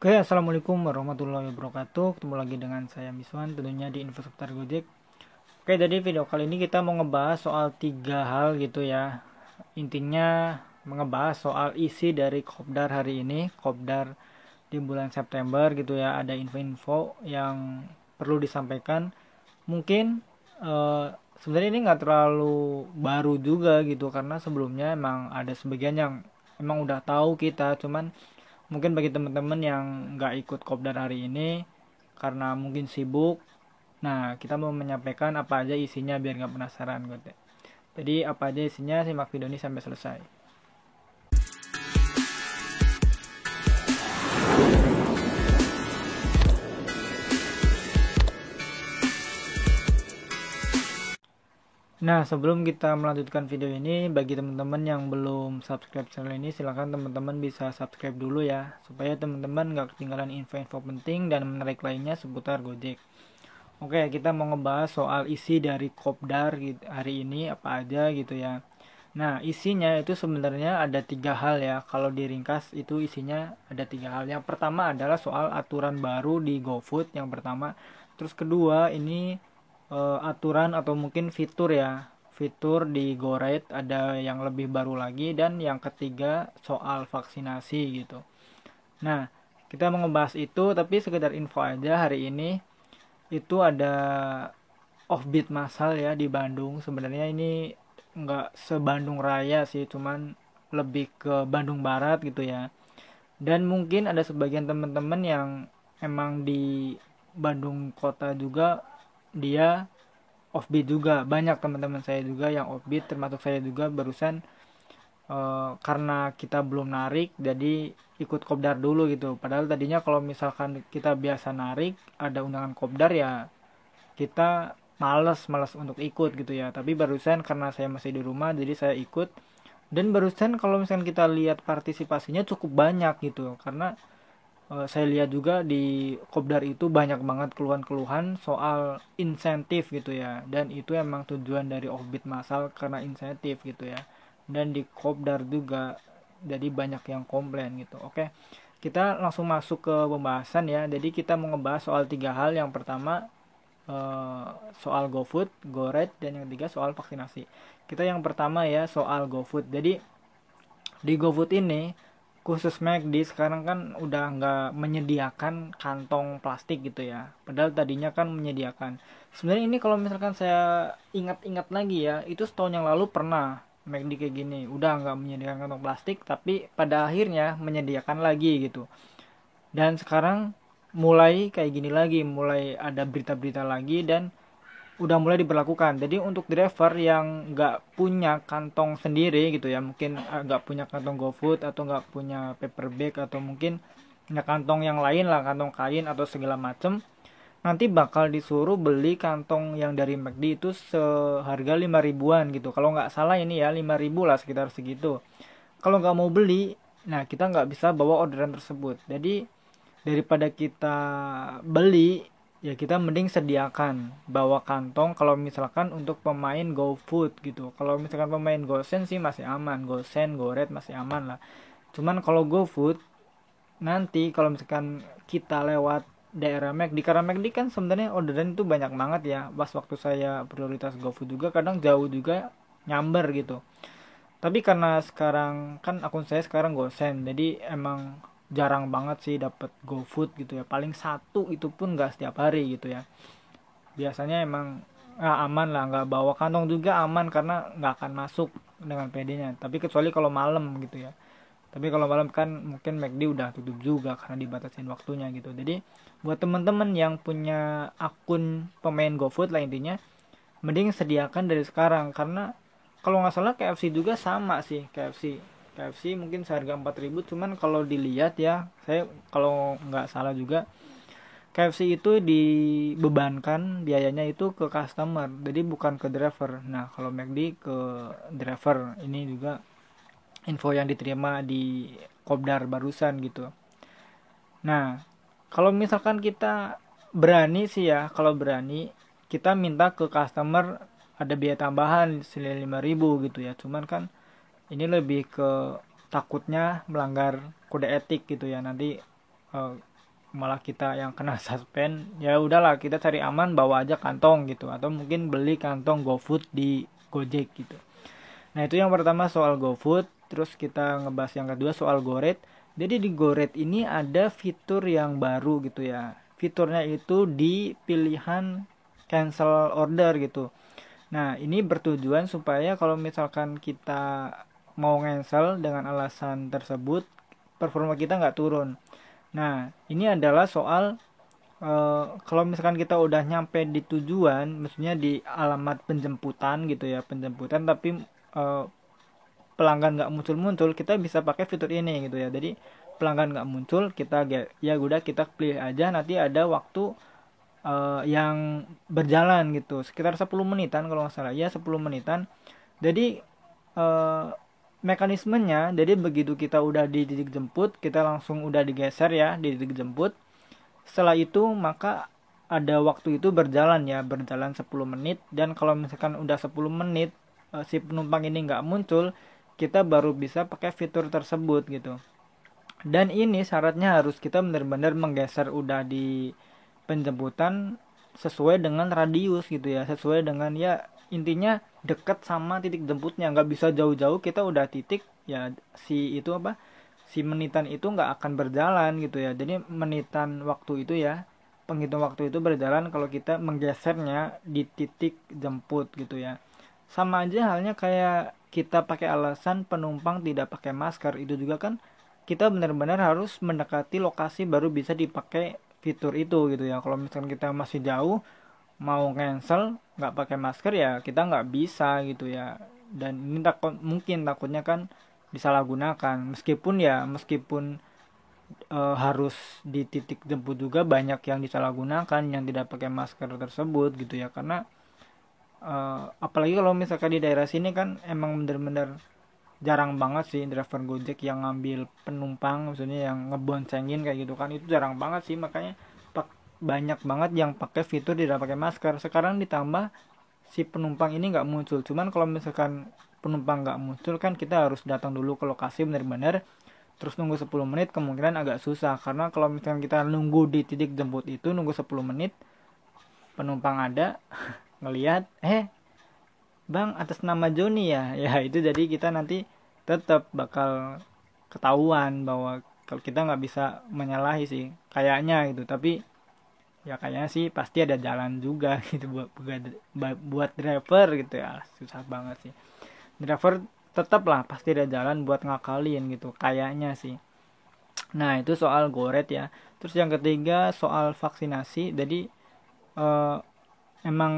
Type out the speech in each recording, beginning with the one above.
Oke, assalamualaikum warahmatullahi wabarakatuh. Ketemu lagi dengan saya Miswan, tentunya di Info Seputar Gojek. Oke, jadi video kali ini kita mau ngebahas soal 3 hal gitu ya. Intinya mengebahas soal isi dari Kopdar hari ini, Kopdar di bulan September gitu ya. Ada info-info yang perlu disampaikan. Mungkin sebenarnya ini nggak terlalu baru juga gitu, karena sebelumnya emang ada sebagian yang emang udah tahu kita, cuman mungkin bagi teman-teman yang nggak ikut kopdar hari ini karena mungkin sibuk, nah kita mau menyampaikan apa aja isinya biar nggak penasaran gitu. Jadi apa aja isinya, simak video ini sampai selesai. Nah, sebelum kita melanjutkan video ini, bagi teman-teman yang belum subscribe channel ini, silahkan teman-teman bisa subscribe dulu ya, supaya teman-teman nggak ketinggalan info-info penting dan menarik lainnya seputar Gojek. Oke, kita mau ngebahas soal isi dari Kopdar hari ini apa aja gitu ya. Nah, isinya itu sebenarnya ada 3 hal ya. Kalau diringkas itu isinya ada 3 hal. Yang pertama adalah soal aturan baru di GoFood yang pertama. Terus kedua ini aturan atau mungkin fitur ya. Fitur di GoRide ada yang lebih baru lagi, dan yang ketiga soal vaksinasi gitu. Nah, kita mau ngebahas itu, tapi sekedar info aja, hari ini itu ada offbeat massal ya di Bandung. Sebenarnya ini nggak se-Bandung Raya sih, cuman lebih ke Bandung Barat gitu ya. Dan mungkin ada sebagian teman-teman yang emang di Bandung kota juga dia offbeat juga. Banyak teman-teman saya juga yang offbeat, termasuk saya juga barusan. Karena kita belum narik jadi ikut kopdar dulu gitu. Padahal tadinya kalau misalkan kita biasa narik ada undangan kopdar ya kita males untuk ikut gitu ya. Tapi barusan karena saya masih di rumah jadi saya ikut. Dan barusan kalau misalkan kita lihat partisipasinya cukup banyak gitu, karena saya lihat juga di kopdar itu banyak banget keluhan-keluhan soal insentif gitu ya. Dan itu emang tujuan dari offbeat massal, karena insentif gitu ya. Dan di kopdar juga jadi banyak yang komplain gitu. Oke, kita langsung masuk ke pembahasan ya. Jadi kita mau ngebahas soal 3 hal. Yang pertama eh, soal GoFood, GoRide, dan yang ketiga soal vaksinasi. Kita yang pertama ya soal GoFood. Jadi di GoFood ini khusus McD sekarang kan udah nggak menyediakan kantong plastik gitu ya. Padahal tadinya kan menyediakan. Sebenarnya ini kalau misalkan saya ingat-ingat lagi ya, itu setahun yang lalu pernah McD kayak gini. Udah nggak menyediakan kantong plastik, tapi pada akhirnya menyediakan lagi gitu. Dan sekarang mulai kayak gini lagi, mulai ada berita-berita lagi, dan udah mulai diberlakukan. Jadi untuk driver yang nggak punya kantong sendiri gitu ya, mungkin nggak punya kantong GoFood atau nggak punya paper bag atau mungkin punya kantong yang lain lah, kantong kain atau segala macem, nanti bakal disuruh beli kantong yang dari McD itu seharga 5 ribuan gitu. Kalau nggak salah ini ya 5 ribu lah, sekitar segitu. Kalau nggak mau beli, nah kita nggak bisa bawa orderan tersebut. Jadi daripada kita beli, ya kita mending sediakan bawa kantong kalau misalkan untuk pemain GoFood gitu. Kalau misalkan pemain GoSend sih masih aman, GoSend, GoRed masih aman lah. Cuman kalau GoFood, nanti kalau misalkan kita lewat daerah McD, karena McD kan sebenarnya orderan itu banyak banget ya. Pas waktu saya prioritas GoFood juga kadang jauh juga nyamber gitu. Tapi karena sekarang kan akun saya sekarang GoSend, jadi emang jarang banget sih dapat GoFood gitu ya. Paling satu itu pun nggak setiap hari gitu ya. Biasanya emang aman lah, nggak bawa kantong juga aman karena nggak akan masuk dengan PD-nya. Tapi kecuali kalau malam gitu ya. Tapi kalau malam kan mungkin McD udah tutup juga karena dibatasin waktunya gitu. Jadi buat temen-temen yang punya akun pemain GoFood lah intinya, mending sediakan dari sekarang. Karena kalau nggak salah KFC juga sama sih. KFC mungkin seharga 4 ribu, cuman kalau dilihat ya, saya kalau nggak salah juga KFC itu dibebankan biayanya itu ke customer, jadi bukan ke driver. Nah kalau McD ke driver. Ini juga info yang diterima di Kopdar barusan gitu. Nah kalau misalkan kita berani sih ya, kalau berani kita minta ke customer ada biaya tambahan senilai 5 ribu gitu ya. Cuman kan ini lebih ke takutnya melanggar kode etik gitu ya. Nanti malah kita yang kena suspend, ya udahlah kita cari aman, bawa aja kantong gitu, atau mungkin beli kantong GoFood di Gojek gitu. Nah itu yang pertama soal GoFood. Terus kita ngebahas yang kedua soal GoRate. Jadi di GoRate ini ada fitur yang baru gitu ya. Fiturnya itu di pilihan cancel order gitu. Nah ini bertujuan supaya kalau misalkan kita mau cancel dengan alasan tersebut, performa kita nggak turun. Nah ini adalah soal kalau misalkan kita udah nyampe di tujuan, maksudnya di alamat penjemputan gitu ya, penjemputan, tapi eh, pelanggan nggak muncul-muncul, kita bisa pakai fitur ini gitu ya. Jadi pelanggan nggak muncul, kita ya udah kita pilih aja, nanti ada waktu yang berjalan gitu, sekitar 10 menitan kalau nggak salah ya, 10 menitan. Jadi eh, mekanismenya, jadi begitu kita udah di titik jemput, kita langsung udah digeser ya di titik jemput. Setelah itu maka ada waktu itu berjalan ya, berjalan 10 menit. Dan kalau misalkan udah 10 menit si penumpang ini nggak muncul, kita baru bisa pakai fitur tersebut gitu. Dan ini syaratnya harus kita benar-benar menggeser udah di penjemputan sesuai dengan radius gitu ya, sesuai dengan ya intinya dekat sama titik jemputnya, nggak bisa jauh-jauh. Kita udah titik ya, si itu apa, si menitan itu nggak akan berjalan gitu ya. Jadi menitan waktu itu ya, penghitung waktu itu berjalan kalau kita menggesernya di titik jemput gitu ya. Sama aja halnya kayak kita pakai alasan penumpang tidak pakai masker, itu juga kan kita benar-benar harus mendekati lokasi baru bisa dipakai fitur itu gitu ya. Kalau misalkan kita masih jauh mau cancel nggak pakai masker, ya kita nggak bisa gitu ya. Dan ini takutnya kan disalahgunakan, meskipun harus di titik jemput juga banyak yang disalahgunakan, yang tidak pakai masker tersebut gitu ya. Karena apalagi kalau misalkan di daerah sini kan emang bener-bener jarang banget sih driver Gojek yang ngambil penumpang, maksudnya yang ngeboncengin kayak gitu kan, itu jarang banget sih. Makanya banyak banget yang pakai fitur tidak pakai masker. Sekarang ditambah si penumpang ini nggak muncul. Cuman kalau misalkan penumpang nggak muncul kan kita harus datang dulu ke lokasi bener-bener, terus nunggu 10 menit, kemungkinan agak susah. Karena kalau misalkan kita nunggu di titik jemput itu, nunggu 10 menit, penumpang ada ngelihat bang atas nama Joni ya, ya itu jadi kita nanti tetap bakal ketahuan bahwa kalau kita nggak bisa menyalahi sih kayaknya gitu. Tapi ya kayaknya sih pasti ada jalan juga gitu buat driver gitu ya. Susah banget sih, driver tetap lah pasti ada jalan buat ngakalin gitu kayaknya sih. Nah itu soal goret ya. Terus yang ketiga soal vaksinasi. Jadi eh, emang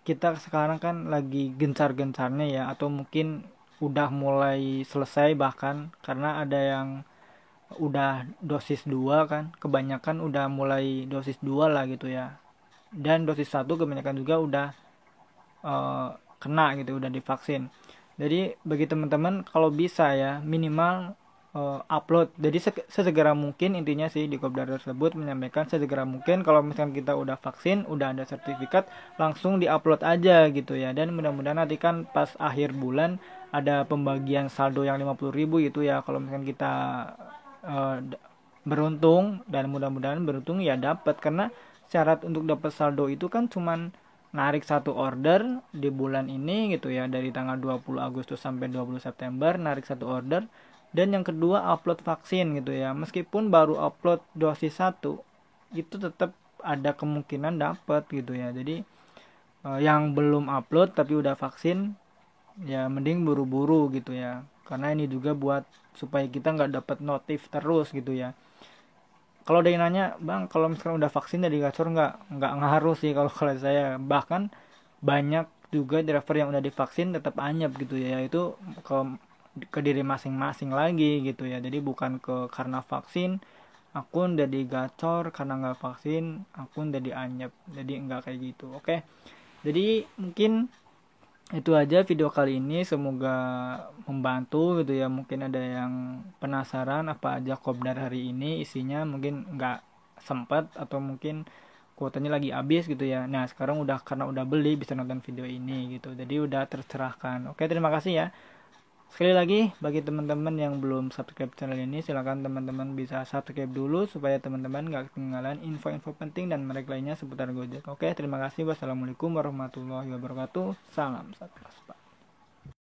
kita sekarang kan lagi gencar-gencarnya ya, atau mungkin udah mulai selesai bahkan, karena ada yang udah dosis 2 kan, kebanyakan udah mulai dosis 2 lah gitu ya. Dan dosis 1 kebanyakan juga udah eh, kena gitu, udah divaksin. Jadi bagi teman-teman kalau bisa ya minimal upload. Jadi sesegera mungkin, intinya sih di Kopdar tersebut menyampaikan sesegera mungkin kalau misalkan kita udah vaksin, udah ada sertifikat, langsung diupload aja gitu ya. Dan mudah-mudahan nanti kan pas akhir bulan ada pembagian saldo yang 50.000 gitu ya. Kalau misalkan kita eh, beruntung, dan mudah-mudahan beruntung ya dapat. Karena syarat untuk dapat saldo itu kan cuman narik satu order di bulan ini gitu ya, dari tanggal 20 Agustus sampai 20 September narik satu order. Dan yang kedua upload vaksin gitu ya, meskipun baru upload dosis 1 itu tetap ada kemungkinan dapat gitu ya. Jadi yang belum upload tapi udah vaksin ya mending buru-buru gitu ya, karena ini juga buat supaya kita nggak dapat notif terus gitu ya. Kalau ada yang nanya, bang kalau misalkan udah vaksin jadi gacor nggak ngaruh sih kalau saya. Bahkan banyak juga driver yang udah divaksin tetap anyep gitu ya, itu ke diri masing-masing lagi gitu ya. Jadi bukan karena vaksin akun jadi gacor, karena nggak vaksin akun jadi anyep, jadi nggak kayak gitu. Oke, jadi mungkin itu aja video kali ini, semoga membantu gitu ya. Mungkin ada yang penasaran apa aja Kopdar hari ini isinya, mungkin nggak sempat atau mungkin kuotanya lagi habis gitu ya. Nah sekarang karena udah beli bisa nonton video ini gitu, jadi udah tercerahkan. Oke, terima kasih ya. Sekali lagi, bagi teman-teman yang belum subscribe channel ini, silahkan teman-teman bisa subscribe dulu supaya teman-teman gak ketinggalan info-info penting dan menarik lainnya seputar Gojek. Oke, terima kasih. Wassalamualaikum warahmatullahi wabarakatuh. Salam satu.